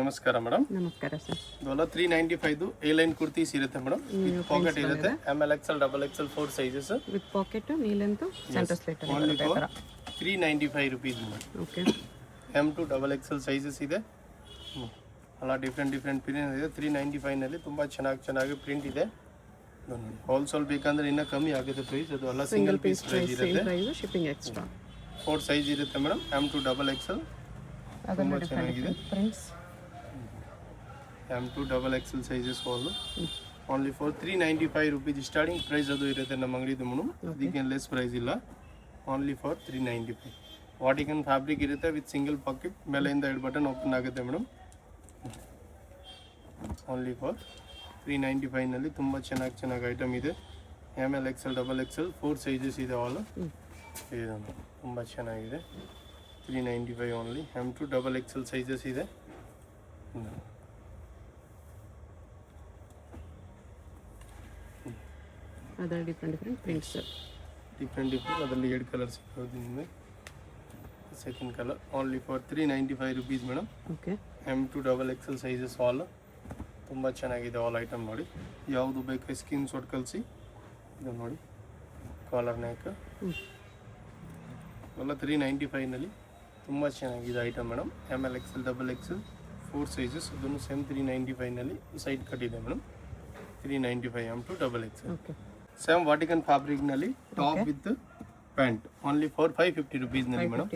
ನಮಸ್ಕಾರ ಮೇಡಮ್. ನಮಸ್ಕಾರ ಸರ್. ಇದೆಲ್ಲ 395 ಎ ಲೈನ್ ಕುರ್ತೀಸ್ ಇರುತ್ತೆ ಮೇಡಮ್. ಪಾಕೆಟ್ ಇರುತ್ತೆ. ML XL double XL 4 sizes with pocket knee length centre slit only for 395 rupees madam. Okay. M to double XL sizes ಇದೆ. ಎಲ್ಲ different print ಇದೆ. 395 ನಲ್ಲಿ ತುಂಬಾ ಚೆನ್ನಾಗಿ ಪ್ರಿಂಟ್ ಇದೆ. ಹೋಲ್ಸೇಲ್ ಬೇಕಂದ್ರೆ ಇನ್ನೂ ಕಮ್ಮಿ ಆಗುತ್ತೆ ಪ್ರೈಸ್. ಅದು ಎಲ್ಲ ಸಿಂಗಲ್ ಪೀಸ್ ಪ್ರೈಸ್ ಇರುತ್ತೆ. Price shipping extra. 4 ಸೈಜ್ ಇರುತ್ತೆ madam. M to double XL ತುಂಬಾ ಚೆನ್ನಾಗಿದೆ. Prints M to double XL sizes only for 395 rupees starting price ಅದು ಇರುತ್ತೆ ನಮ್ಮ ಅಂಗಡಿದು ಮೇಡಮ್. ಅದಕ್ಕೆ ಲೆಸ್ ಪ್ರೈಸ್ ಇಲ್ಲ. Only for 395. ವಾಟಿಕನ್ ಫ್ಯಾಬ್ರಿಕ್ ಇರುತ್ತೆ ವಿತ್ ಸಿಂಗಲ್ ಪಾಕೆಟ್. ಮೇಲೆಯಿಂದ 2 ಬಟನ್ ಓಪನ್ ಆಗುತ್ತೆ ಮೇಡಮ್. ಓನ್ಲಿ ಫಾರ್ 395 ನಲ್ಲಿ ತುಂಬ ಚೆನ್ನಾಗಿ ಐಟಮ್ ಇದೆ. ML XL double XL 4 sizes ಇದೆ ಆಲ್. ಇದು ತುಂಬ ಚೆನ್ನಾಗಿದೆ. 395 only. M to double XL sizes ಇದೆ. ಅದರ ಡಿಫ್ರೆಂಟ್ ಪ್ರಿಂಟ್ಸ್. ಡಿಫ್ರೆಂಟ್ ಅದರಲ್ಲಿ 2 ಕಲರ್ಸ್ ಸಿಗೋದು ನಿಮಗೆ. Second colour only for 395 rupees madam. Okay. M to double XL sizes all. ತುಂಬ ಚೆನ್ನಾಗಿದೆ ಆಲ್ ಐಟಮ್ ನೋಡಿ. ಯಾವುದು ಬೇಕು ಸ್ಕಿನ್ ಶಾಟ್ ಕಳಿಸಿ. ಇದು ನೋಡಿ ಕಾಲರ್ ನೆಕ್ ಎಲ್ಲ 395 ನಲ್ಲಿ ತುಂಬ ಚೆನ್ನಾಗಿದೆ item madam. ML XL double XL 4 sizes. ಅದನ್ನು ಸೇಮ್ 395 ನಲ್ಲಿ ಸೈಡ್ ಕಟ್ ಇದೆ madam. 395 M to double XL. Okay. Same Vatican fabric ನಲ್ಲಿ top with pant only for 550 rupees ನಲ್ಲಿ ಮೇಡಮ್.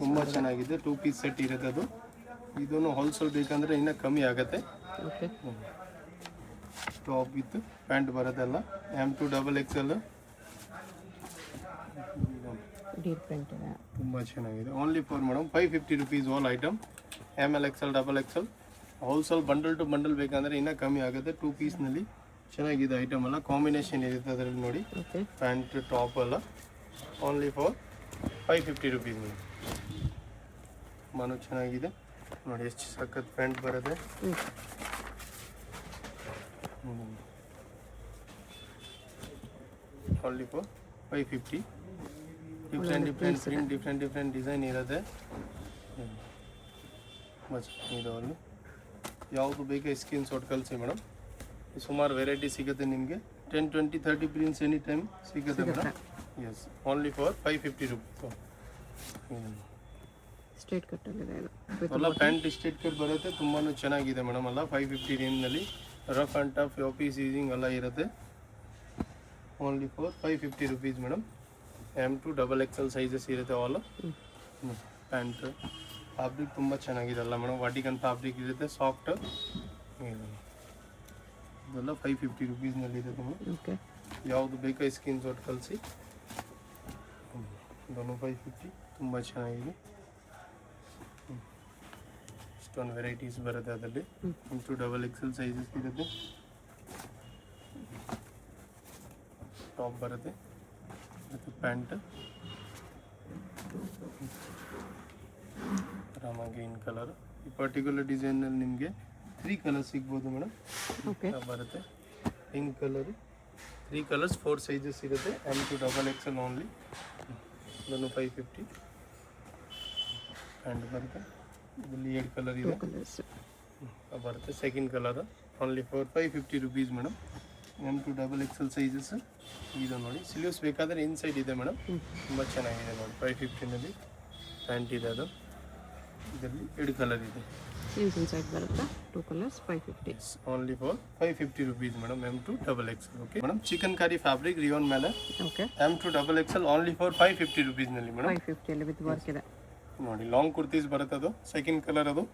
ತುಂಬಾ ಚೆನ್ನಾಗಿದೆ. 2 ಪೀಸ್ ಸೆಟ್ ಇರುತ್ತೆ ಅದು. ಇದನ್ನು ಹೋಲ್ಸೇಲ್ ಬೇಕಂದ್ರೆ ಇನ್ನೂ ಕಮ್ಮಿ ಆಗುತ್ತೆ. ಓಕೆ. ಟಾಪ್ ವಿತ್ ಪ್ಯಾಂಟ್ ಬರೋದಲ್ಲ. M to double XL deep print ಇದೆ. ತುಂಬಾ ಚೆನ್ನಾಗಿದೆ. Only for madam 550 rupees all item. ML XL double XL wholesale bundle to bundle ಬೇಕಂದ್ರೆ ಇನ್ನೂ ಕಮ್ಮಿ ಆಗುತ್ತೆ. 2 ಪೀಸ್ ನಲ್ಲಿ ಚೆನ್ನಾಗಿದೆ ಐಟಮ್ ಎಲ್ಲ. ಕಾಂಬಿನೇಷನ್ ಇರುತ್ತೆ ಅದರಲ್ಲಿ ನೋಡಿ. ಓಕೆ. ಪ್ಯಾಂಟ್ ಟಾಪ್ ಎಲ್ಲ ಓನ್ಲಿ ಫಾರ್ 550 rupees ಮೇಡಮ್. ಮನು ಚೆನ್ನಾಗಿದೆ ನೋಡಿ. ಎಷ್ಟು ಸಖತ್ ಪ್ಯಾಂಟ್ ಬರುತ್ತೆ. Only for 550. Different print different design ಇರುತ್ತೆ. ಇದು ಅಲ್ಲಿ ಯಾವುದು ಬೇಕಾ ಸ್ಕ್ರೀನ್ ಶಾಟ್ ಕಳಿಸಿ ಮೇಡಮ್. ಸುಮಾರು ವೆರೈಟಿ ಸಿಗುತ್ತೆ ನಿಮಗೆ. 10, 20, 30 ಪ್ರಿಂಟ್ಸ್ ಎನಿ ಟೈಮ್ ಸಿಗುತ್ತೆ madam. Yes only for 550 rupees. Straight cut ಆಗಿದೆ ಇದು. ಎಲ್ಲ ಪ್ಯಾಂಟ್ ಸ್ಟ್ರೇಟ್ ಕಟ್ ಬರುತ್ತೆ. ತುಂಬಾ ಚೆನ್ನಾಗಿದೆ ಮೇಡಮ್. ಎಲ್ಲ 550 ರೇಂಜ್ನಲ್ಲಿ rough and tough office using ಎಲ್ಲ ಇರುತ್ತೆ. Only for 550 rupees madam. M to double XL sizes ಇರುತ್ತೆ ಆಲ್. ಪ್ಯಾಂಟ್ ಫ್ಯಾಬ್ರಿಕ್ ತುಂಬ ಚೆನ್ನಾಗಿದೆಲ್ಲ ಮೇಡಮ್. ವಾಟಿಕನ್ ಫ್ಯಾಬ್ರಿಕ್ ಇರುತ್ತೆ ಸಾಫ್ಟ್. ಇದೆಲ್ಲ 550 rupees ನಲ್ಲಿ ಇರುತ್ತೆ ಮೇಡಮ್. ಓಕೆ. ಯಾವುದು ಬೇಕಾ ಸ್ಕ್ರೀನ್ ಶಾಟ್ ಕಳಿಸಿ. ಇದನ್ನು 550 ತುಂಬ ಚೆನ್ನಾಗಿದೆ. ಇಷ್ಟೊಂದು ವೆರೈಟೀಸ್ ಬರುತ್ತೆ ಅದರಲ್ಲಿ. M to double XL sizes ಇರುತ್ತೆ. ಟಾಪ್ ಬರುತ್ತೆ ಮತ್ತು ಪ್ಯಾಂಟ್ ರಾಮ ಗ್ರೀನ್ ಕಲರ್. ಈ ಪರ್ಟಿಕ್ಯುಲರ್ ಡಿಸೈನಲ್ಲಿ ನಿಮಗೆ 3 ಕಲರ್ಸ್ ಸಿಗ್ಬೋದು ಮೇಡಮ್. ಓಕೆ. ಬರುತ್ತೆ ಪಿಂಕ್ ಕಲರು. 3 ಕಲರ್ಸ್ 4 ಸೈಜಸ್ ಇರುತ್ತೆ. M to double XL only. ಇದನ್ನು 550 ಪ್ಯಾಂಟ್ ಬರುತ್ತೆ. ಇದರಲ್ಲಿ 2 ಕಲರ್ ಇದೆ ಬರುತ್ತೆ. Second colour only for 550 rupees madam. M to double XL sizes. ಇದು ನೋಡಿ ಸ್ಲೀವ್ಸ್ ಬೇಕಾದರೆ ಇನ್ಸೈಡ್ ಇದೆ ಮೇಡಮ್. ತುಂಬ ಚೆನ್ನಾಗಿದೆ ನೋಡಿ. 550 ನಲ್ಲಿ ಪ್ಯಾಂಟ್ ಇದೆ ಅದು. ಇದರಲ್ಲಿ 2 ಕಲರ್ ಇದೆ. ಸ್ಲೀವ್ಸ್ ಇನ್ಸೈಡ್ ಬರುತ್ತೆ. 2 colours 550. Only for 550 rupees madam. M to double XL. Okay madam. Chicken ಕಾರಿ ಫ್ಯಾಬ್ರಿಕ್ ರಿಯೋನ್ ಮೇಲೆ. Okay. M to double XL only for 550 rupees ನಲ್ಲಿ ಮೇಡಮ್. 550 ಅಲ್ಲಿ ವಿತ್ ವರ್ಕ್ ಇದೆ ನೋಡಿ. ಲಾಂಗ್ ಕುರ್ತೀಸ್ ಬರುತ್ತೆ ಅದು. ಸೆಕೆಂಡ್ ಕಲರ್ ಅದು.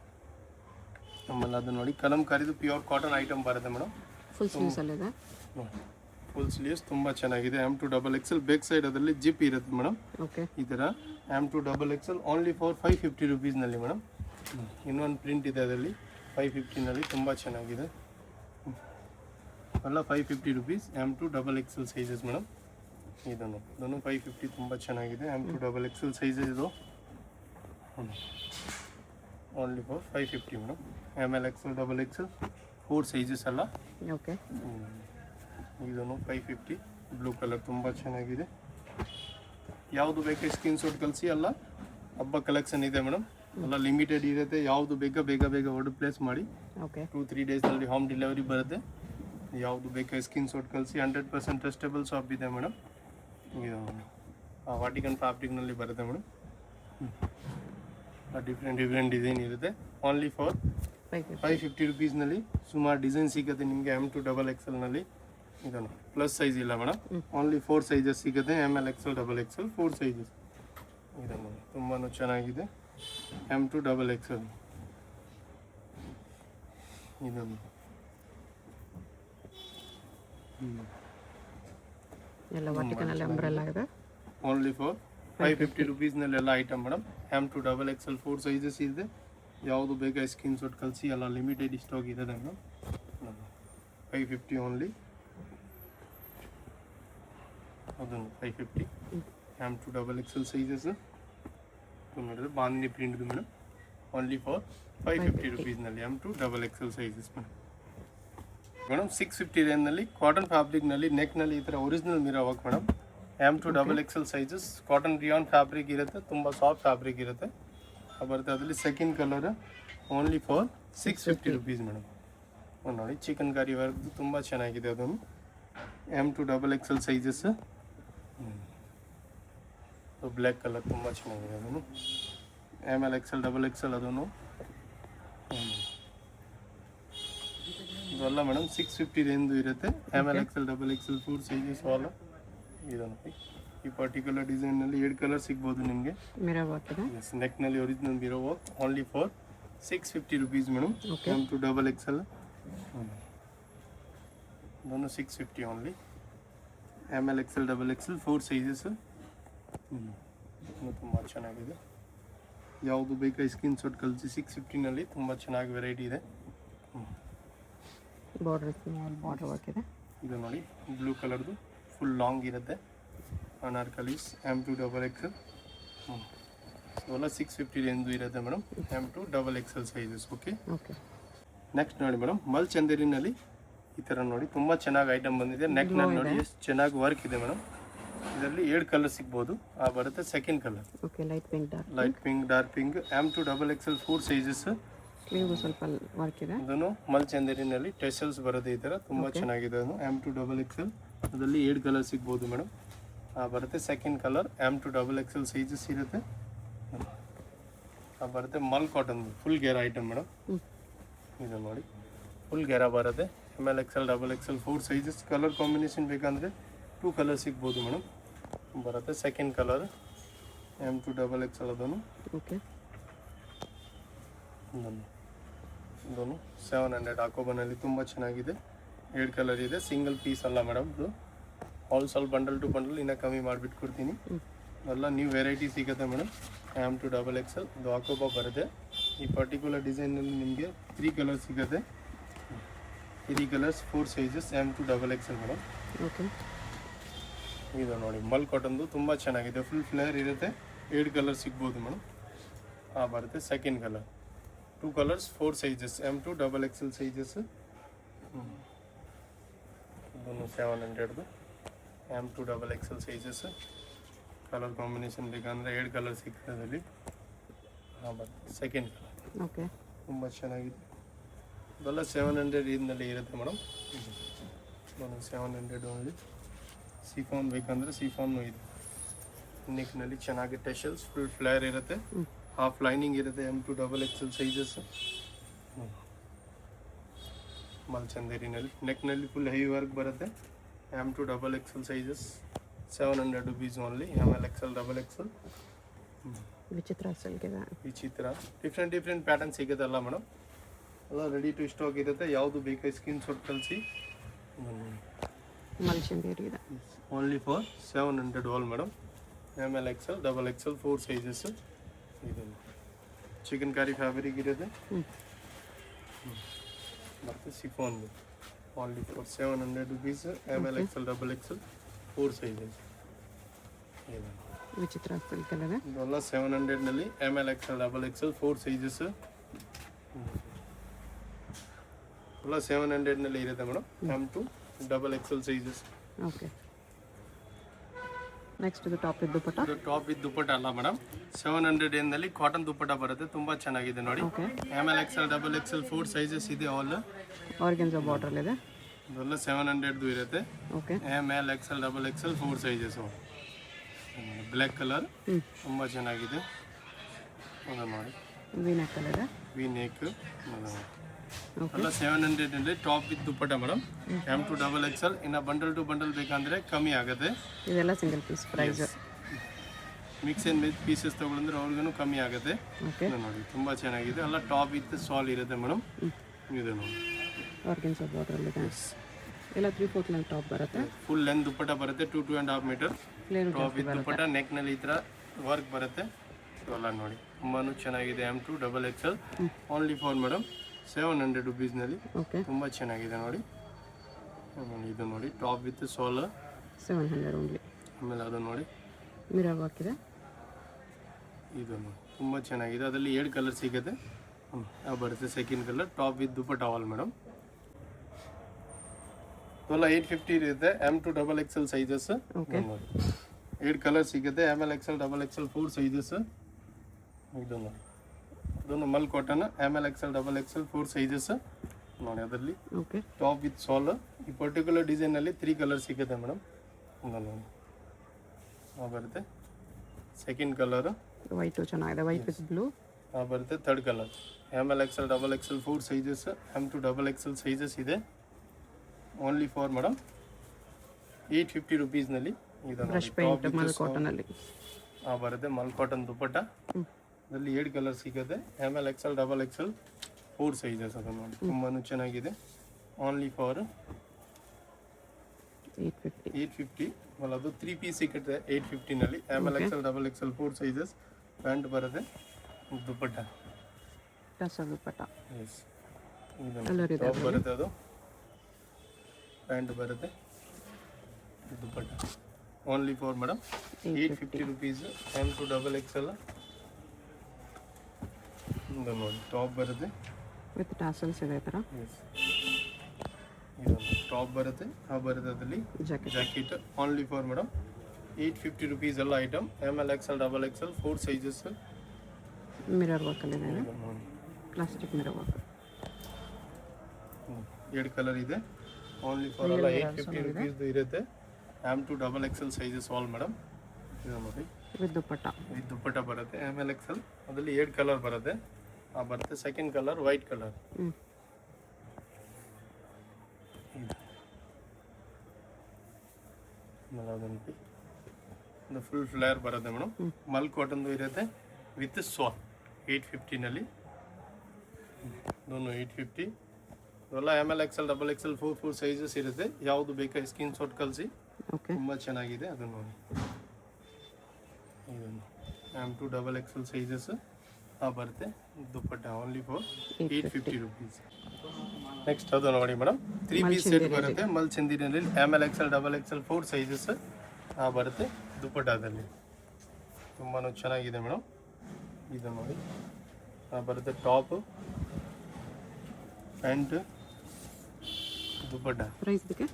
ಆಮೇಲೆ ಅದು ನೋಡಿ ಕಲಂಕಾರಿದು ಪ್ಯೂರ್ ಕಾಟನ್ ಐಟಮ್ ಬರುತ್ತೆ ಮೇಡಮ್. ಫುಲ್ ಸ್ಲೀವ್ಸ್ ಅಲ್ಲಿ ಇದೆ. ಫುಲ್ ಸ್ಲೀವ್ಸ್ ತುಂಬ ಚೆನ್ನಾಗಿದೆ. M to double XL back side ಅದರಲ್ಲಿ ಜಿಪ್ ಇರುತ್ತೆ ಮೇಡಮ್. ಓಕೆ. ಈ ಥರ M to double XL only for 550 rupees ನಲ್ಲಿ ಮೇಡಮ್. ಇನ್ನೊಂದು ಪ್ರಿಂಟ್ ಇದೆ ಅದರಲ್ಲಿ 550 ನಲ್ಲಿ. ತುಂಬ ಚೆನ್ನಾಗಿದೆ ಎಲ್ಲ 550 rupees. M to double XL sizes madam. ಇದನ್ನು 550 ತುಂಬ ಚೆನ್ನಾಗಿದೆ. M to double XL sizes ಇದು only for 550 madam. ML XL double XL 4 sizes ಅಲ್ಲ. ಓಕೆ. ಇದನ್ನು 550 ಬ್ಲೂ ಕಲರ್ ತುಂಬ ಚೆನ್ನಾಗಿದೆ. ಯಾವುದು ಬೇಕು ಸ್ಕ್ರೀನ್ ಶಾಟ್ ಕಳಿಸಿ. ಅಲ್ಲ ಹಬ್ಬ ಕಲೆಕ್ಷನ್ ಇದೆ ಮೇಡಮ್. ಎಲ್ಲ ಲಿಮಿಟೆಡ್ ಇರುತ್ತೆ. ಯಾವುದು ಬೇಕಾ ಬೇಗ ಬೇಗ ಆರ್ಡರ್ ಪ್ಲೇಸ್ ಮಾಡಿ. ಓಕೆ 2-3 ಡೇಸಲ್ಲಿ ಹೋಮ್ ಡೆಲಿವರಿ ಬರುತ್ತೆ. ಯಾವುದು ಬೇಕಾ ಸ್ಕ್ರೀನ್ ಶಾಟ್ ಕಳಿಸಿ. 100% ಟ್ರಸ್ಟಬಲ್ ಶಾಪ್ ಇದೆ ಮೇಡಮ್. ಇದು ವಾಟಿಕನ್ ಫ್ಯಾಬ್ರಿಕ್ನಲ್ಲಿ ಬರುತ್ತೆ ಮೇಡಮ್. ಡಿಫ್ರೆಂಟ್ ಡಿಸೈನ್ ಇರುತ್ತೆ. ಓನ್ಲಿ ಫಾರ್ 550 ರುಪೀಸ್ನಲ್ಲಿ ಸುಮಾರು ಡಿಸೈನ್ ಸಿಗುತ್ತೆ ನಿಮಗೆ. M2XXL ಇದನ್ನು ಪ್ಲಸ್ ಸೈಜ್ ಇಲ್ಲ ಮೇಡಮ್. ಓನ್ಲಿ 4 ಸೈಜಸ್ ಸಿಗುತ್ತೆ. ML XL XXL 4 sizes. ಇದನ್ನು ತುಂಬಾ ಚೆನ್ನಾಗಿದೆ. M2XXL ಇದನ್ನು ಎಲ್ಲ ವಾಟಿಕನಲ್ಲಿ ಅಂಬ್ರೆಲ್ಲ ಇದೆ. ಓನ್ಲಿ ಫಾರ್ 550 ರುಪೀಸ್ನಲ್ಲೆಲ್ಲ ಐಟಮ್ ಮೇಡಮ್. M2XXL 4 ಸೈಜಸ್ ಇದೆ. ಯಾವುದು ಬೇಕಾ ಸ್ಕ್ರೀನ್ ಶಾಟ್ ಕಳಿಸಿ. ಎಲ್ಲ ಲಿಮಿಟೆಡ್ ಸ್ಟಾಕ್ ಇದೆ ಮೇಡಮ್. 550 ಓನ್ಲಿ. ಅದನ್ನು 550 M2XXL ಸೈಜಸ್ ನೋಡಿದ್ರೆ ಬಾಂಧಿ ಪ್ರಿಂಟ್ದು ಮೇಡಮ್. ಓನ್ಲಿ ಫಾರ್ 550 ರುಪೀಸ್ನಲ್ಲಿ M2XXL ಸೈಜಸ್ ಮೇಡಮ್. 650 ರೇಂಜ್ನಲ್ಲಿ ಕಾಟನ್ ಫ್ಯಾಬ್ರಿಕ್ನಲ್ಲಿ ನೆಕ್ನಲ್ಲಿ ಈ ಥರ original mirror work madam. M2XXL sizes cotton rayon fabric ಇರುತ್ತೆ. ತುಂಬ ಸಾಫ್ಟ್ ಫ್ಯಾಬ್ರಿಕ್ ಇರುತ್ತೆ. ಬರುತ್ತೆ ಅದರಲ್ಲಿ second colour. Only for 650 rupees madam. ನೋಡಿ ಚಿಕನ್ ಕರಿ ವರ್ಕ್ದು ತುಂಬ ಚೆನ್ನಾಗಿದೆ. ಅದನ್ನು M2XXL ಸೈಜಸ್ ಬ್ಲ್ಯಾಕ್ ಕಲರ್ ತುಂಬ ಚೆನ್ನಾಗಿದೆ. ಅದನ್ನು ML XL XXL ಅದನ್ನು ಇದೆಲ್ಲ ಮೇಡಮ್ 650 ರೇಂಜ್ ಇರುತ್ತೆ. ML XL XXL 4 ಸೈಜಸ್ ವಾಲ ಇದನ್ನು. ಈ ಪರ್ಟಿಕ್ಯುಲರ್ ಡಿಸೈನ್ನಲ್ಲಿ 2 ಕಲರ್ ಸಿಗ್ಬೋದು ನಿಮಗೆ. ಮಿರರ್ ವರ್ಕ್ ಇದೆ. ನೆಕ್ನಲ್ಲಿ original mirror work. Only for 650 rupees madam. M2XXL ಇದನ್ನು 650 only. ML XL XXL 4 sizes ತುಂಬ ಚೆನ್ನಾಗಿದೆ. ಯಾವುದು ಬೇಕಾ ಸ್ಕ್ರೀನ್ ಶಾಟ್ ಕಳಿಸಿ. 650ನಲ್ಲಿ ತುಂಬ ಚೆನ್ನಾಗಿ ವೆರೈಟಿ ಇದೆ. ಬಾರ್ಡರ್ ವರ್ಕ್ ಇದೆ. ಇದು ನೋಡಿ ಬ್ಲೂ ಕಲರ್ದು ಫುಲ್ ಲಾಂಗ್ ಇರುತ್ತೆ. ಅನಾರ್ಕಲೀಸ್ M2XXL ಇವೆಲ್ಲ 650 ರೇಂಜ್ ಇರುತ್ತೆ madam. M2XXL sizes. Okay okay next ನೋಡಿ ಮೇಡಮ್ ಮಲ್ ಚಂದೇರಿನಲ್ಲಿ ಈ ಥರ ನೋಡಿ ತುಂಬ ಚೆನ್ನಾಗಿ ಐಟಮ್ ಬಂದಿದೆ. ನೆಕ್ನಲ್ಲಿ ನೋಡಿ ಎಷ್ಟು ಚೆನ್ನಾಗಿ ವರ್ಕ್ ಇದೆ ಮೇಡಮ್. ಇದರಲ್ಲಿ 2 ಕಲರ್ ಸಿಗ್ಬೋದು. ಬರುತ್ತೆ second colour. Okay light pink dark pink M2XXL 4 sizes. Sleeve ಸ್ವಲ್ಪ ವರ್ಕ್ ಇದೆ. ಅದನ್ನು ಮಲ್ ಚಂದೇರಿನಲ್ಲಿ ಟೆಸಲ್ಸ್ ಬರುತ್ತೆ ಈ ಥರ. ತುಂಬ ಚೆನ್ನಾಗಿದೆ. ಅದು M2XXL ಅದರಲ್ಲಿ 2 ಕಲರ್ ಸಿಗ್ಬೋದು ಮೇಡಮ್. ಬರುತ್ತೆ ಸೆಕೆಂಡ್ ಕಲರ್. M2XXL ಸೈಜಸ್ ಇರುತ್ತೆ. ಬರುತ್ತೆ mul cotton full gher item madam. ಇದು ನೋಡಿ ಫುಲ್ ಗೇರ ಬರುತ್ತೆ. ML XL XXL 4 sizes. Colour combination ಬೇಕಂದರೆ 2 ಕಲರ್ ಸಿಗ್ಬೋದು ಮೇಡಮ್. ಬರುತ್ತೆ ಸೆಕೆಂಡ್ ಕಲರ್ M2XXL ಅದನ್ನು. ಓಕೆ ಇದನ್ನು 700 ಹಾಕೋಬನಲ್ಲಿ ತುಂಬ ಚೆನ್ನಾಗಿದೆ. 2 ಕಲರ್ ಇದೆ. ಸಿಂಗಲ್ ಪೀಸ್ ಅಲ್ಲ ಮೇಡಮ್. ಇದು ಆಲ್ಸಲ್ ಬಂಡಲ್ ಟು ಬಂಡಲ್ ಇನ್ನೂ ಕಮ್ಮಿ ಮಾಡಿಬಿಟ್ಟು ಕೊಡ್ತೀನಿ. ಎಲ್ಲ ನ್ಯೂ ವೆರೈಟಿ ಸಿಗುತ್ತೆ ಮೇಡಮ್. M2XXL ಇದು ಹಾಕೋಬ ಬರುತ್ತೆ. ಈ ಪರ್ಟಿಕ್ಯುಲರ್ ಡಿಸೈನಲ್ಲಿ ನಿಮಗೆ 3 ಕಲರ್ ಸಿಗುತ್ತೆ. 3 colours 4 sizes M2XXL madam. Okay ಇದು ನೋಡಿ ಮಲ್ ಕಾಟನ್ದು ತುಂಬ ಚೆನ್ನಾಗಿದೆ. ಫುಲ್ ಫ್ಲೇರ್ ಇರುತ್ತೆ. 2 ಕಲರ್ ಸಿಗ್ಬೋದು ಮೇಡಮ್. ಬರುತ್ತೆ second colour. 2 colours 4 sizes M2XXL sizes. ಇದನ್ನು 700ದು M2XXL ಸೈಜಸ್. ಕಲರ್ ಕಾಂಬಿನೇಷನ್ ಬೇಕಂದರೆ 2 ಕಲರ್ ಸಿಗ್ತದೆ ಅದರಲ್ಲಿ. ಬರುತ್ತೆ ಸೆಕೆಂಡ್ ಕಲರ್. ಓಕೆ ತುಂಬ ಚೆನ್ನಾಗಿದೆ. ಇದೆಲ್ಲ 700 ರೇಂಜ್ನಲ್ಲಿ ಇರುತ್ತೆ ಮೇಡಮ್. 700 ಓನ್ಲಿ. ಸಿಫಾನ್ ಬೇಕಂದರೆ ಸಿಫಾನು ಇದೆ. ನೆಕ್ನಲ್ಲಿ ಚೆನ್ನಾಗಿ ಟೆಶಲ್ಸ್ ಫುಲ್ ಫ್ಲೇರ್ ಇರುತ್ತೆ. ಹಾಫ್ ಲೈನಿಂಗ್ ಇರುತ್ತೆ. M2XXL sizes. ಮಲ್ ಚಂದೇರಿನಲ್ಲಿ ನೆಕ್ನಲ್ಲಿ ಫುಲ್ ಹೆವಿ ವರ್ಕ್ ಬರುತ್ತೆ. M2XXL sizes 700 rupees only. ML XL XXL ವಿಚಿತ್ರ ಸಿಲ್ಕಿದೆ. ವಿಚಿತ್ರ ಡಿಫ್ರೆಂಟ್ ಪ್ಯಾಟರ್ನ್ ಸಿಗುತ್ತಲ್ಲ ಮೇಡಮ್. ಎಲ್ಲ ರೆಡಿ ಟು ಸ್ಟಾಕ್ ಇರುತ್ತೆ. ಯಾವುದು ಬೇಕಾಗಿ ಸ್ಕ್ರೀನ್ ಶಾಟ್ ಕಳಿಸಿ. ಮಲ್ಚಂದೇರಿ ಇದೆ. Only for 700 all madam. ML XL XXL 4 sizes. ಇದು ಚಿಕನ್ ಕರಿ ಫ್ಯಾಬ್ರಿಕ್ ಇರುತ್ತೆ. ಮತ್ತು chiffon only for 700 rupees. ML XL XXL 4 sizes. ವಿಚಿತ್ರ ಸಿಲ್ಕ್ ಇದೆ. ಇದೆಲ್ಲ 700ನಲ್ಲಿ ML XL XXL 4 ಸೈಜಸ್. ಎಲ್ಲ 700ನಲ್ಲಿ ಇರುತ್ತೆ madam. M2XXL sizes. Okay next ಇದು ಟಾಪ್ ಇದ್ದು ದುಪ್ಪಟ್ಟ. ಇದು ಟಾಪ್ ವಿತ್ ದುಪ್ಪಟ್ಟ ಅಲ್ಲ ಮೇಡಮ್, 700 ಏನಲ್ಲಿ ಕಾಟನ್ ದುಪ್ಪಟ್ಟ ಬರುತ್ತೆ, ತುಂಬ ಚೆನ್ನಾಗಿದೆ ನೋಡಿ. Okay, ML XL double XL 4 sizes ಇದೆ ಆಲ್. ಆರ್ಗೆನ್ಸಾ ಬಾರ್ಡ್ರಲ್ಲಿ ಇದೆ. ಇದೆಲ್ಲ 700 ಇರುತ್ತೆ. Okay, ML XL double XL 4 sizes. Black colour ಹ್ಞೂ, ತುಂಬ ಚೆನ್ನಾಗಿದೆ. ಅದು ನೋಡಿ ವಿ ನೆಕ್ ಇದೆ. V neck. ಓಕೆ, ಎಲ್ಲ 700 ಅಲ್ಲಿ top with dupatta madam. M2 double XL. ಇನ್ನು ಬಂಡಲ್ ಟು ಬಂಡಲ್ ಬೇಕಂದ್ರೆ ಕಮ್ಮಿ ಆಗುತ್ತೆ. ಇದೆಲ್ಲ single piece price. Mix and mix pieces ತೊಗೊಂಡ್ರೆ ಅವ್ರಿಗೂ ಕಮ್ಮಿ ಆಗುತ್ತೆ. ಓಕೆ, ಇದು ನೋಡಿ ತುಂಬ ಚೆನ್ನಾಗಿದೆ. ಎಲ್ಲ ಟಾಪ್ ವಿತ್ ಸಾಲ್ ಇರುತ್ತೆ ಮೇಡಮ್. ಇದು ನೋಡಿ ಆರ್ಗೆನ್ಸಾ ಬಾರ್ಡ್ರಲ್ಲಿ ಇದೆ. ಎಲ್ಲ 3/4 ಲೆಂತ್ ಟಾಪ್ ಬರುತ್ತೆ. ಫುಲ್ ಲೆಂತ್ ದುಪ್ಪಟ್ಟ ಬರುತ್ತೆ, 2.5 metre plain top with dupatta. ನೆಕ್ನಲ್ಲಿ ಈ ಥರ ವರ್ಕ್ ಬರುತ್ತೆ. ಎಲ್ಲ ನೋಡಿ ತುಂಬಾ ಚೆನ್ನಾಗಿದೆ. M2 double XL only for madam 700 ರುಪೀಸ್ನಲ್ಲಿ. ಓಕೆ, ತುಂಬ ಚೆನ್ನಾಗಿದೆ ನೋಡಿ. ಇದು ನೋಡಿ ಟಾಪ್ ವಿತ್ ಸೋಲ್. 700 ಓನ್ಲಿ. ಆಮೇಲೆ ಅದು ನೋಡಿ ಮಿರರ್ ವರ್ಕ್ ಇದೆ. ಇದು ನೋಡಿ ತುಂಬ ಚೆನ್ನಾಗಿದೆ. ಅದರಲ್ಲಿ 7 ಕಲರ್ ಸಿಗುತ್ತೆ. ಬರುತ್ತೆ second colour top with dupatta all madam. ಇವೆಲ್ಲ 850 ಇರುತ್ತೆ. M2 double XL sizes. Okay, 8 colour ಸಿಗುತ್ತೆ. ML XL double XL 4 sizes. ಇದು ನೋಡಿ ಇದೊಂದು mul cotton. ML XL double XL 4 sizes ನೋಡಿ. ಅದರಲ್ಲಿ ಓಕೆ, ಟಾಪ್ ವಿತ್ ಸಾಲ್. ಈ ಪರ್ಟಿಕ್ಯುಲರ್ ಡಿಸೈನಲ್ಲಿ 3 ಕಲರ್ ಸಿಗುತ್ತೆ ಮೇಡಮ್. ನೋಡಿ ಬರುತ್ತೆ ಸೆಕೆಂಡ್ ಕಲರ್. ವೈಟು ಚೆನ್ನಾಗಿದೆ, ವೈಟ್ ವಿತ್ ಬ್ಲೂ. ಬರುತ್ತೆ third colour. ML XL double XL 4 sizes. M2 double XL sizes ಇದೆ. ಓನ್ಲಿ ಫಾರ್ ಮೇಡಮ್ 850 ರುಪೀಸ್ನಲ್ಲಿ. ಬ್ರಷ್ ಪೇಂಟ್ ಮಲ್ ಕಾಟನಲ್ಲಿ ಬರುತ್ತೆ ಮಲ್ ಕಾಟನ್ ದುಪ್ಪಟ್ಟ. ಅದರಲ್ಲಿ 7 ಕಲರ್ ಸಿಗುತ್ತೆ. ML XL double XL 4 sizes. ಅದು ನೋಡಿ ತುಂಬಾ ಚೆನ್ನಾಗಿದೆ. Only for 850. ಆಮೇಲೆ ಅದು 3 ಪೀಸ್ ಸಿಗುತ್ತೆ 850ನಲ್ಲಿ. ML XL double XL 4 sizes. Pant ಬರುತ್ತೆ, ದುಪ್ಪಟ್ಟ. ಟಸರ್ ದುಪ್ಪಟ್ಟ. ಎಸ್, ಇದು ಟಾಪ್ ಬರುತ್ತೆ, ಅದು ಪ್ಯಾಂಟ್ ಬರುತ್ತೆ, dupatta. Only for madam 850 rupees. M2 double XL. ಇದು ನೋಡಿ ಟಾಪ್ ಬರುತ್ತೆ ವಿತ್ ಟಾಸಲ್ಸ್ ಇದೆ ಈ ಥರ. ಇದು ಟಾಪ್ ಬರುತ್ತೆ, ಬರುತ್ತೆ ಅದರಲ್ಲಿ jacket. Jacket. Only for madam 850 rupees ಎಲ್ಲ item. ML XL double XL 4 sizes. Mirror ವರ್ಕಲ್ಲಿ ಇದೆ. Plastic mirror work. 7 ಕಲರ್ ಇದೆ. ಓನ್ಲಿ ಫಾರ್ ಎಲ್ಲ 850 ರುಪೀಸ್ ಇರುತ್ತೆ. M2 double XL sizes all madam. ಇದು ನೋಡಿ ವಿತ್ ದುಪ್ಪಟ್ಟ. ವಿತ್ ದುಪ್ಪಟ್ಟ ಬರುತ್ತೆ. ML XL. ಅದರಲ್ಲಿ 7 ಕಲರ್ ಬರುತ್ತೆ. ಬರುತ್ತೆ ಸೆಕೆಂಡ್ ಕಲರ್ ವೈಟ್ ಕಲರ್. ಒಂದು ಫುಲ್ ಫ್ಲೇರ್ ಬರುತ್ತೆ ಮೇಡಮ್. ಮಲ್ ಕಾಟನ್ದು ಇರುತ್ತೆ ವಿತ್ ಸಾಲ್. 850ನಲ್ಲಿ. ಇದೊಂದು 850. ಇವೆಲ್ಲ ML XL double XL 4 sizes ಇರುತ್ತೆ. ಯಾವುದು ಬೇಕಾ ಸ್ಕ್ರೀನ್ ಶಾಟ್ ಕಳಿಸಿ. ಓಕೆ, ತುಂಬ ಚೆನ್ನಾಗಿದೆ. ಅದು ನೋಡಿ ಇದನ್ನು M2 ಡಬಲ್ XL ಸೈಜಸ್ ಬರುತ್ತೆ. Dupatta only for 850 rupees. Next ಅದು ನೋಡಿ ಮೇಡಮ್ 3 ಪೀಸ್ ಸೆಟ್ ಬರುತ್ತೆ ಮಲ್ ಚಂದಿನಲ್ಲಿ. ML XL double XL 4 sizes ಬರುತ್ತೆ ದುಪ್ಪಟ್ಟದಲ್ಲಿ. ತುಂಬಾ ಚೆನ್ನಾಗಿದೆ ಮೇಡಮ್. ಇದು ನೋಡಿ ಬರುತ್ತೆ ಟಾಪ್ ಪ್ಯಾಂಟ್ ದುಪ್ಪಟ್ಟ. ಪ್ರೈಸ್ ಇದಕ್ಕೆ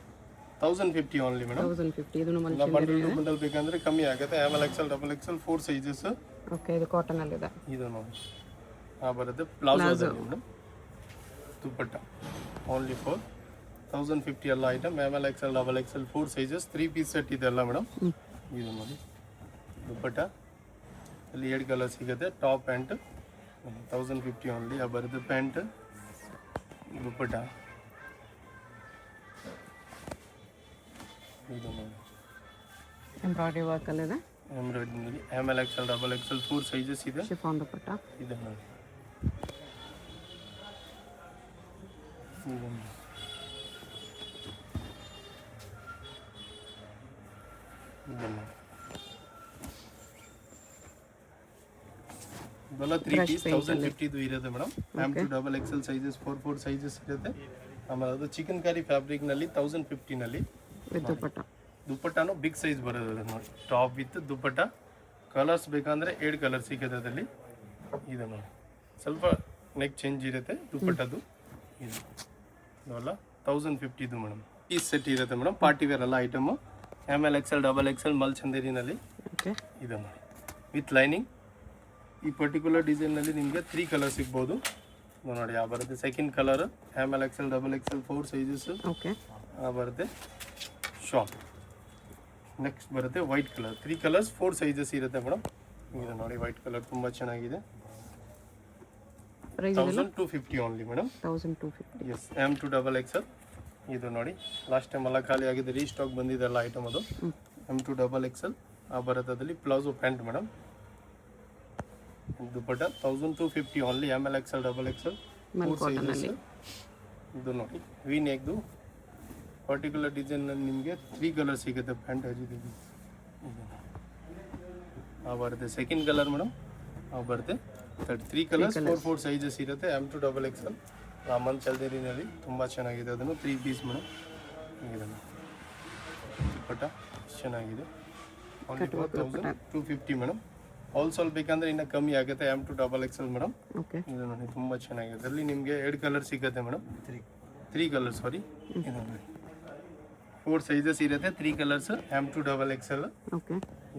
1050 ಓನ್ಲಿ ಮೇಡಮ್. 1050. ಇದು ಮಲ್ ಬಂಡಲ್ ಟು ಬಂಡಲ್ ಬೇಕಂದ್ರೆ ಕಮ್ಮಿ ಆಗುತ್ತೆ. ML XL double XL 4 sizes. Okay, ಇದು ಕಾಟನಲ್ಲಿ ಇದೆ. ಇದು ನೋಡಿ ಬರುತ್ತೆ palazzo madam. Dupatta only for 1050 ಎಲ್ಲ item. ML XL double XL 4 sizes 3 piece set ಇದೆ ಎಲ್ಲ ಮೇಡಮ್. ಇದು ನೋಡಿ ದುಪ್ಪಟ್ಟ. ಅಲ್ಲಿ 7 ಕಲರ್ ಸಿಗುತ್ತೆ. Top pant 1050 only. ಬರುತ್ತೆ ಪ್ಯಾಂಟ್ ದುಪ್ಪಟ್ಟ. ಇದು ನೋಡಿ ಎಂಬ್ರಾಯ್ಡ್ರಿ ವರ್ಕಲ್ಲಿದೆ. ಎಂಬ್ರಾಯ್ಡ್ರಿನಲ್ಲಿ ML XL double XL 4 sizes ಇದೆ. ಶಿಫಾನ್ ದುಪ್ಪಟ್ಟ. ಇದು ನೋಡಿ ಇದೆಲ್ಲ 3 ಪೀಸ್ 1050 ಇರುತ್ತೆ madam. M2 double XL sizes 4 sizes ಇರುತ್ತೆ. ಆಮೇಲೆ ಅದು ಚಿಕನ್ ಕರಿ ಫ್ಯಾಬ್ರಿಕ್ನಲ್ಲಿ 1050ನಲ್ಲಿ. ವಿತ್ ದುಪ್ಪಟ್ಟ. ದುಪ್ಪಟ್ಟನು ಬಿಗ್ ಸೈಜ್ ಬರೋದು ನೋಡಿ. Top with dupatta. ಕಲರ್ಸ್ ಬೇಕಂದ್ರೆ 7 ಕಲರ್ ಸಿಗುತ್ತೆ ಅದರಲ್ಲಿ. ಇದು ನೋಡಿ ಸ್ವಲ್ಪ ನೆಕ್ ಚೇಂಜ್ ಇರುತ್ತೆ ದುಪ್ಪಟ್ಟದು. ಇದು ಇವೆಲ್ಲ 1050 ಮೇಡಮ್. ಪೀಸ್ ಸೆಟ್ ಇರುತ್ತೆ ಮೇಡಮ್. ಪಾರ್ಟಿ ವೇರ್ ಎಲ್ಲ item ML XL XXL mul ಚಂದೇರಿನಲ್ಲಿ ಓಕೆ ಇದು ನೋಡಿ ವಿತ್ ಲೈನಿಂಗ್. ಈ ಪರ್ಟಿಕ್ಯುಲರ್ ಡಿಸೈನ್ನಲ್ಲಿ ನಿಮಗೆ 3 ಕಲರ್ ಸಿಗ್ಬೋದು. ಇದು ನೋಡಿ ಯಾವ ಬರುತ್ತೆ second colour ML XL XXL 4 sizes okay ಬರುತ್ತೆ. ಶಾಪ್ ನೆಕ್ಸ್ಟ್ ಬರುತ್ತೆ ವೈಟ್ ಕಲರ್ 3 ಕಲರ್ಸ್ 4 ಸೈಜಸ್ ಇರುತ್ತೆ ಮೇಡಮ್. ಇದು ನೋಡಿ ವೈಟ್ ಕಲರ್ ತುಂಬ ಚೆನ್ನಾಗಿದೆ. Price 1250 only madam. 1250. Yes M2 XXL. ಇದು ನೋಡಿ ಲಾಸ್ಟ್ ಟೈಮ್ ಎಲ್ಲ ಖಾಲಿ ಆಗಿದೆ, ರೀಸ್ಟಾಕ್ ಬಂದಿದೆಲ್ಲ ಐಟಮ್ ಅದು. M2 XXL ಬರುತ್ತೆ ಅದರಲ್ಲಿ palazzo pant madam. Dupatta 1250 only ML XL XXL 4 sizes. ಇದು ನೋಡಿ ವಿ ನೆಕ್ದು ಪರ್ಟಿಕ್ಯುಲರ್ ಡಿಸೈನಲ್ಲಿ ನಿಮಗೆ 3 ಕಲರ್ ಸಿಗುತ್ತೆ ಪ್ಯಾಂಟ್ ಹಚ್ಚಿದ್ದೀವಿ. ಬರುತ್ತೆ ಸೆಕೆಂಡ್ ಕಲರ್ ಮೇಡಮ್ ಬರುತ್ತೆ 3 ಕಲರ್ಸ್ 4 ಸೈಜಸ್ ಇರುತ್ತೆ. M2 XXL ರಾಮನ್ ಚಲ್ದೇರಿನಲ್ಲಿ ತುಂಬ ಚೆನ್ನಾಗಿದೆ. ಅದನ್ನು 3 ಪೀಸ್ ಮೇಡಮ್. ಇದನ್ನು ದುಪಟ್ಟ ಚೆನ್ನಾಗಿದೆ. 1250 ಮೇಡಮ್. ಹೋಲ್ಸೇಲ್ ಬೇಕಂದ್ರೆ ಇನ್ನೂ ಕಮ್ಮಿ ಆಗುತ್ತೆ. M2 XXL madam. ಓಕೆ ಇದು ನೋಡಿ ತುಂಬ ಚೆನ್ನಾಗಿದೆ. ಅದರಲ್ಲಿ ನಿಮಗೆ 2 ಕಲರ್ ಸಿಗುತ್ತೆ ಮೇಡಮ್. 3 ಕಲರ್ ಸಾರಿ. ಇದು ನೋಡಿ 4 ಸೈಜಸ್ ಇರುತ್ತೆ 3 ಕಲರ್ಸ್ M2 XXL. ಓಕೆ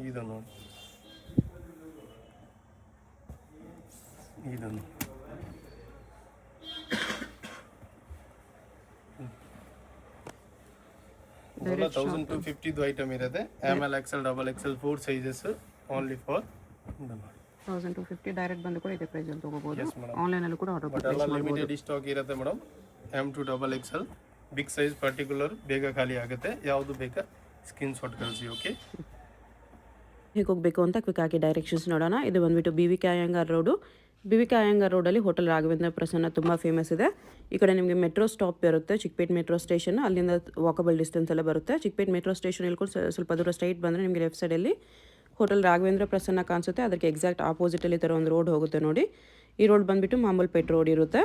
ಇದು ನೋಡಿ ಇದನ್ನು 1250 ಐಟಮ್ ಇರುತ್ತೆ. ML XL XXL 4 sizes only for 1250 direct ಬಂದು ಕೂಡ ಇದೇ ಪ್ರೈಸಲ್ಲಿ ತೊಗೋಬೋದು. Yes, madam. ಆನ್ಲೈನಲ್ಲೂ ಕೂಡ ಆರ್ಡರ್ ಬಟ್ ಎಲ್ಲ ಲಿಮಿಟೆಡ್ ಸ್ಟಾಕ್ ಇರುತ್ತೆ madam. M2 XXL big size particular ಬೇಗ ಖಾಲಿ ಆಗುತ್ತೆ. ಯಾವುದು ಬೇಕಾ ಸ್ಕ್ರೀನ್ ಶಾಟ್ ಕಳಿಸಿ. ಓಕೆ ಹೇಗೆ ಹೋಗಬೇಕು ಅಂತ ಕ್ವಿಕ್ ಆಗಿ ಡೈರೆಕ್ಷನ್ಸ್ ನೋಡೋಣ. ಇದು ಬಂದುಬಿಟ್ಟು BVK Iyengar road. BVK Iyengar ರೋಡಲ್ಲಿ ಹೋಟೆಲ್ ರಾಘವೇಂದ್ರ ಪ್ರಸನ್ನ ತುಂಬ ಫೇಮಸ್ ಇದೆ. ಈ ಕಡೆ ನಿಮಗೆ ಮೆಟ್ರೋ ಸ್ಟಾಪ್ ಇರುತ್ತೆ, ಚಿಕ್ಕಪೇಟ್ ಮೆಟ್ರೋ ಸ್ಟೇಷನ್. ಅಲ್ಲಿಂದ ವಾಕಬಲ್ ಡಿಸ್ಟೆನ್ಸ್ ಎಲ್ಲ ಬರುತ್ತೆ. ಚಿಕ್ಕಪೇಟ್ ಮೆಟ್ರೋ ಸ್ಟೇಷನ್ ಇಳ್ಕೊಂಡು ಸ್ವಲ್ಪ ದೂರ ಸ್ಟ್ರೈಟ್ ಬಂದರೆ ನಿಮಗೆ ಲೆಫ್ಟ್ ಸೈಡಲ್ಲಿ ಹೋಟೆಲ್ ರಾಘವೇಂದ್ರ ಪ್ರಸನ್ನ ಕಾಣಿಸುತ್ತೆ. ಅದಕ್ಕೆ ಎಕ್ಸಾಕ್ಟ್ ಆಪೋಸಿಟಲ್ಲಿ ಥರ ಒಂದು ರೋಡ್ ಹೋಗುತ್ತೆ ನೋಡಿ. ಈ ರೋಡ್ ಬಂದುಬಿಟ್ಟು ಮಾಮೂಲ್ಪೇಟ್ ರೋಡ್ ಇರುತ್ತೆ.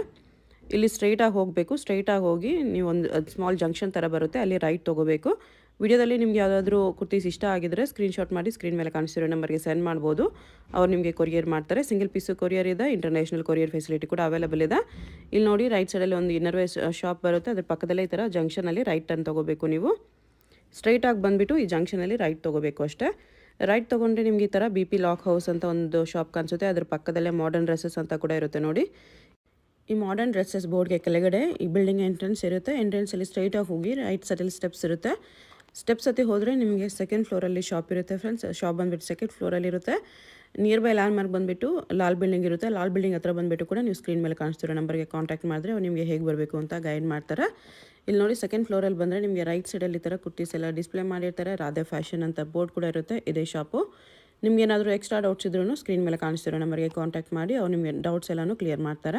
ಇಲ್ಲಿ ಸ್ಟ್ರೈಟಾಗಿ ಹೋಗಬೇಕು. ಸ್ಟ್ರೈಟಾಗಿ ಹೋಗಿ ನೀವು ಒಂದು ಸ್ಮಾಲ್ ಜಂಕ್ಷನ್ ಥರ ಬರುತ್ತೆ, ಅಲ್ಲಿ ರೈಟ್ ತೊಗೋಬೇಕು. ವಿಡಿಯೋದಲ್ಲಿ ನಿಮ್ಗೆ ಯಾವುದಾದ್ರೂ ಕುರ್ತೀಸ್ ಇಷ್ಟ ಆಗಿದ್ರೆ ಸ್ಕ್ರೀನ್ಶಾಟ್ ಮಾಡಿ ಸ್ಕ್ರೀನ್ ಮೇಲೆ ಕಾಣಿಸ್ತಿರೋ ನಂಬರ್ಗೆ ಸೆಂಡ್ ಮಾಡ್ಬೋದು. ಅವ್ರು ನಿಮಗೆ ಕೊರಿಯರ್ ಮಾಡ್ತಾರೆ. ಸಿಂಗಲ್ ಪೀಸು ಕೊರಿಯರ್ ಇದೆ, ಇಂಟರ್ನ್ಯಾಷನಲ್ ಕೊರಿಯರ್ ಫೆಸಿಲಿಟಿ ಕೂಡ ಅವೈಲೇಬಲ್ ಇದೆ. ಇಲ್ಲಿ ನೋಡಿ ರೈಟ್ ಸೈಡಲ್ಲಿ ಒಂದು ಇನ್ನರ್ವೇರ್ ಶಾಪ್ ಬರುತ್ತೆ. ಅದ್ರ ಪಕ್ಕದಲ್ಲೇ ಈ ಥರ ಜಂಕ್ಷನಲ್ಲಿ ರೈಟ್ ಟರ್ನ್ ತೊಗೋಬೇಕು. ನೀವು ಸ್ಟ್ರೈಟಾಗಿ ಬಂದುಬಿಟ್ಟು ಈ ಜಂಕ್ಷನಲ್ಲಿ ರೈಟ್ ತೊಗೋಬೇಕು ಅಷ್ಟೇ. ರೈಟ್ ತೊಗೊಂಡ್ರೆ ನಿಮ್ಗೆ ಈ ಥರ BP ಲಾಕ್ ಹೌಸ್ ಅಂತ ಒಂದು ಶಾಪ್ ಕಾಣಿಸುತ್ತೆ. ಅದ್ರ ಪಕ್ಕದಲ್ಲೇ ಮಾಡರ್ನ್ ಡ್ರೆಸ್ಸಸ್ ಅಂತ ಕೂಡ ಇರುತ್ತೆ ನೋಡಿ. ಈ ಮಾಡರ್ನ್ ಡ್ರೆಸ್ಸಸ್ ಬೋರ್ಡ್ಗೆ ಕೆಳಗಡೆ ಈ ಬಿಲ್ಡಿಂಗ್ ಎಂಟ್ರೆನ್ಸ್ ಇರುತ್ತೆ. ಎಂಟ್ರೆನ್ಸಲ್ಲಿ ಸ್ಟ್ರೈಟಾಗಿ ಹೋಗಿ ರೈಟ್ ಸೈಡಲ್ಲಿ ಸ್ಟೆಪ್ಸ್ ಇರುತ್ತೆ. ಸ್ಟೆಪ್ಸ್ ಹತ್ತಿ ಹೋದರೆ ನಿಮಗೆ ಸೆಕೆಂಡ್ ಫ್ಲೋರಲ್ಲಿ ಶಾಪ್ ಇರುತ್ತೆ ಫ್ರೆಂಡ್ಸ್. ಶಾಪ್ ಬಂದುಬಿಟ್ಟು ಸೆಕೆಂಡ್ ಫ್ಲೋರಲ್ಲಿ ಇರುತ್ತೆ. ನಿಯರ್ ಬೈ ಲ್ಯಾಂಡ್ ಮಾರ್ಕ್ ಬಂದುಬಿಟ್ಟು ಲಾಲ್ ಬಿಲ್ಡಿಂಗ್ ಇರುತ್ತೆ. ಲಾಲ್ ಬಿಲ್ಡಿಂಗ್ ಹತ್ರ ಬಂದುಬಿಟ್ಟು ಕೂಡ ನೀವು ಸ್ಕ್ರೀನ್ ಮೇಲೆ ಕಾಣಿಸ್ತಿರೋ ನಂಬರ್ಗೆ ಕಾಂಟ್ಯಾಕ್ಟ್ ಮಾಡಿದ್ರೆ ಅವ್ರು ನಿಮಗೆ ಹೇಗೆ ಬರಬೇಕು ಅಂತ ಗೈಡ್ ಮಾಡ್ತಾರೆ. ಇಲ್ಲಿ ನೋಡಿ ಸೆಕೆಂಡ್ ಫ್ಲೋರಲ್ಲಿ ಬಂದರೆ ನಿಮಗೆ ರೈಟ್ ಸೈಡಲ್ಲಿ ಈ ಥರ ಕುರ್ತೀಸ್ ಎಲ್ಲ ಡಿಸ್ಪ್ಲೇ ಮಾಡಿರ್ತಾರೆ. ರಾಧೆ ಫ್ಯಾಷನ್ ಅಂತ ಬೋರ್ಡ್ ಕೂಡ ಇರುತ್ತೆ. ಇದೇ ಶಾಪು. ನಿಮ್ಗೆ ಏನಾದರೂ ಎಕ್ಸ್ಟ್ರಾ ಡೌಟ್ಸ್ ಇದ್ರೂ ಸ್ಕ್ರೀನ್ ಮೇಲೆ ಕಾಣಿಸ್ತಿರೋ ನಂಬರ್ಗೆ ಕಾಂಟ್ಯಾಕ್ಟ್ ಮಾಡಿ ಅವ್ರು ನಿಮಗೆ ಡೌಟ್ಸ್ ಎಲ್ಲನೂ ಕ್ಲಿಯರ್ ಮಾಡ್ತಾರೆ.